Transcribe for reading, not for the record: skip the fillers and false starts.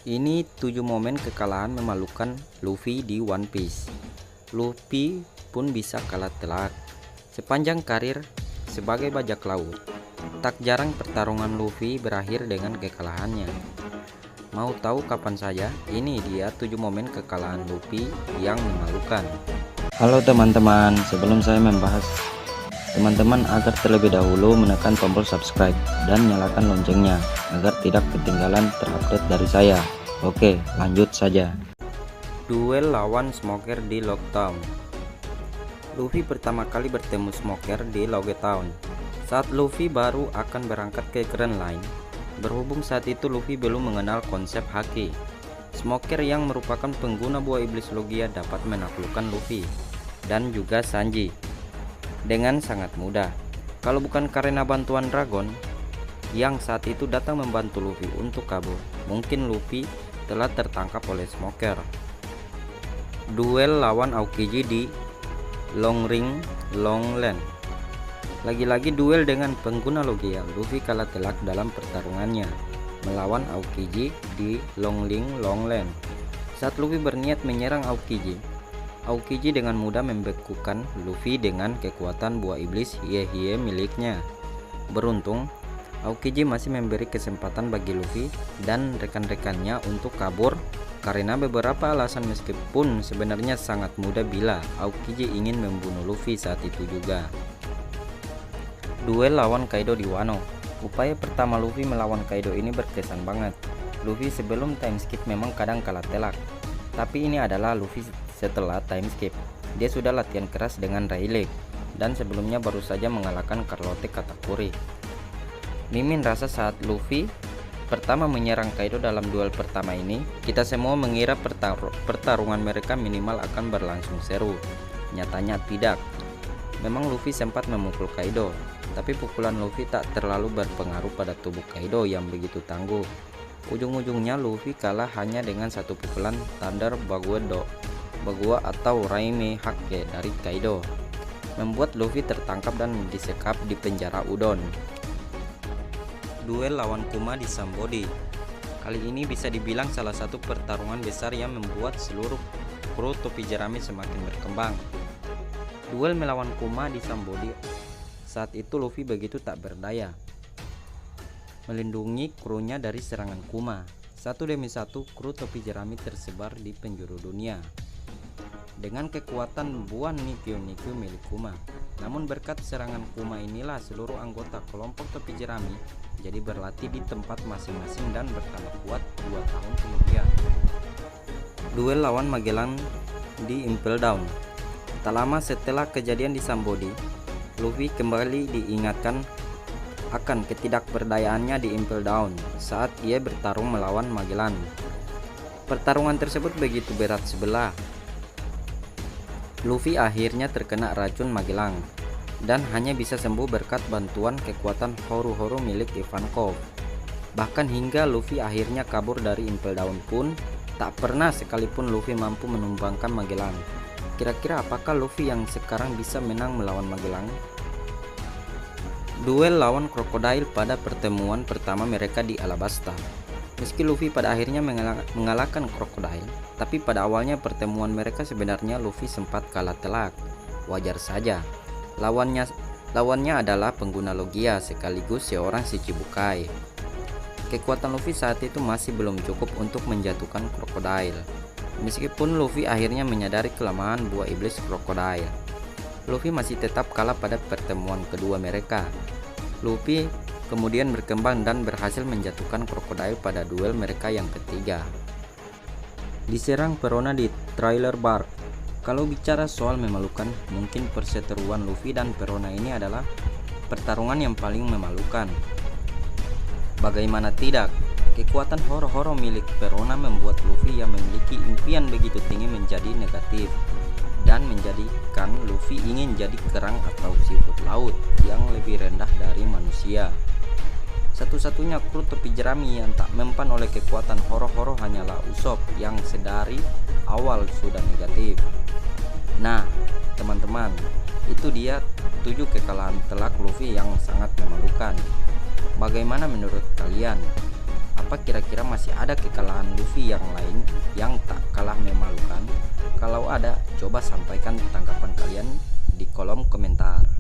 Ini 7 momen kekalahan memalukan Luffy di One Piece. Luffy pun bisa kalah telak. Sepanjang karir sebagai bajak laut, tak jarang pertarungan Luffy berakhir dengan kekalahannya. Mau tahu kapan saja? Ini dia 7 momen kekalahan Luffy yang memalukan. Halo teman-teman, sebelum saya membahas, teman-teman agar terlebih dahulu menekan tombol subscribe dan nyalakan loncengnya agar tidak ketinggalan terupdate dari saya. Oke, lanjut saja. Duel lawan Smoker di Lockdown. Luffy pertama kali bertemu Smoker di Lockdown saat Luffy baru akan berangkat ke Grand Line. Berhubung saat itu Luffy belum mengenal konsep haki, Smoker yang merupakan pengguna buah iblis Logia dapat menaklukkan Luffy dan juga Sanji dengan sangat mudah. Kalau bukan karena bantuan Dragon yang saat itu datang membantu Luffy untuk kabur, mungkin Luffy telah tertangkap oleh Smoker. Duel lawan Aokiji di Long Ring Long Land. Lagi-lagi duel dengan pengguna Logia. Luffy kalah telak dalam pertarungannya melawan Aokiji di Long Ring Long Land. Saat Luffy berniat menyerang Aokiji dengan mudah membekukan Luffy dengan kekuatan buah iblis Hie-Hie miliknya. Beruntung, Aokiji masih memberi kesempatan bagi Luffy dan rekan-rekannya untuk kabur karena beberapa alasan, meskipun sebenarnya sangat mudah bila Aokiji ingin membunuh Luffy saat itu juga. Duel lawan Kaido di Wano. Upaya pertama Luffy melawan Kaido ini berkesan banget. Luffy sebelum time skip memang kadang kalah telak, tapi ini adalah Luffy setelah time skip. Dia sudah latihan keras dengan Rayleigh dan sebelumnya baru saja mengalahkan Carlotte Katakuri. Mimin rasa saat Luffy pertama menyerang Kaido dalam duel pertama ini, kita semua mengira pertarungan mereka minimal akan berlangsung seru. Nyatanya tidak. Memang Luffy sempat memukul Kaido, tapi pukulan Luffy tak terlalu berpengaruh pada tubuh Kaido yang begitu tangguh. Ujung-ujungnya Luffy kalah hanya dengan satu pukulan Thunder Bagua atau Raime Hake dari Kaido, membuat Luffy tertangkap dan disekap di penjara Udon. Duel lawan Kuma di Sambody. Kali ini bisa dibilang salah satu pertarungan besar yang membuat seluruh kru topi jerami semakin berkembang. Duel melawan Kuma di Sambody. Saat itu Luffy begitu tak berdaya melindungi krunya dari serangan Kuma. Satu demi satu kru topi jerami tersebar di penjuru dunia dengan kekuatan buah Nikyu milik Kuma. Namun berkat serangan Kuma inilah seluruh anggota kelompok topi jerami jadi berlatih di tempat masing-masing dan bertambah kuat 2 tahun kemudian. Duel lawan Magellan di Impel Down. Tak lama setelah kejadian di Sambody, Luffy kembali diingatkan akan ketidakberdayaannya di Impel Down saat ia bertarung melawan Magellan. Pertarungan tersebut begitu berat sebelah. Luffy akhirnya terkena racun Magellan dan hanya bisa sembuh berkat bantuan kekuatan Horu-Horu milik Ivankov. Bahkan hingga Luffy akhirnya kabur dari Impel Down pun, tak pernah sekalipun Luffy mampu menumbangkan Magellan. Kira-kira apakah Luffy yang sekarang bisa menang melawan Magellan? Duel lawan Crocodile pada pertemuan pertama mereka di Alabasta. Meski Luffy pada akhirnya mengalahkan Crocodile, tapi pada awalnya pertemuan mereka sebenarnya Luffy sempat kalah telak. Wajar saja. Lawannya adalah pengguna Logia sekaligus seorang Shichibukai. Kekuatan Luffy saat itu masih belum cukup untuk menjatuhkan Crocodile. Meskipun Luffy akhirnya menyadari kelemahan buah iblis Crocodile, Luffy masih tetap kalah pada pertemuan kedua mereka. Luffy kemudian berkembang dan berhasil menjatuhkan Crocodile pada duel mereka yang ketiga. Diserang Perona di Trailer Bark. Kalau bicara soal memalukan, mungkin perseteruan Luffy dan Perona ini adalah pertarungan yang paling memalukan. Bagaimana tidak, kekuatan Horo-Horo milik Perona membuat Luffy yang memiliki impian begitu tinggi menjadi negatif dan menjadikan Luffy ingin jadi kerang atau siput laut yang lebih rendah dari manusia. Satu-satunya kru topi jerami yang tak mempan oleh kekuatan Horo-Horo hanyalah Usopp yang sedari awal sudah negatif. Nah, teman-teman, itu dia 7 kekalahan telak Luffy yang sangat memalukan. Bagaimana menurut kalian? Apa kira-kira masih ada kekalahan Luffy yang lain yang tak kalah memalukan? Kalau ada, coba sampaikan tanggapan kalian di kolom komentar.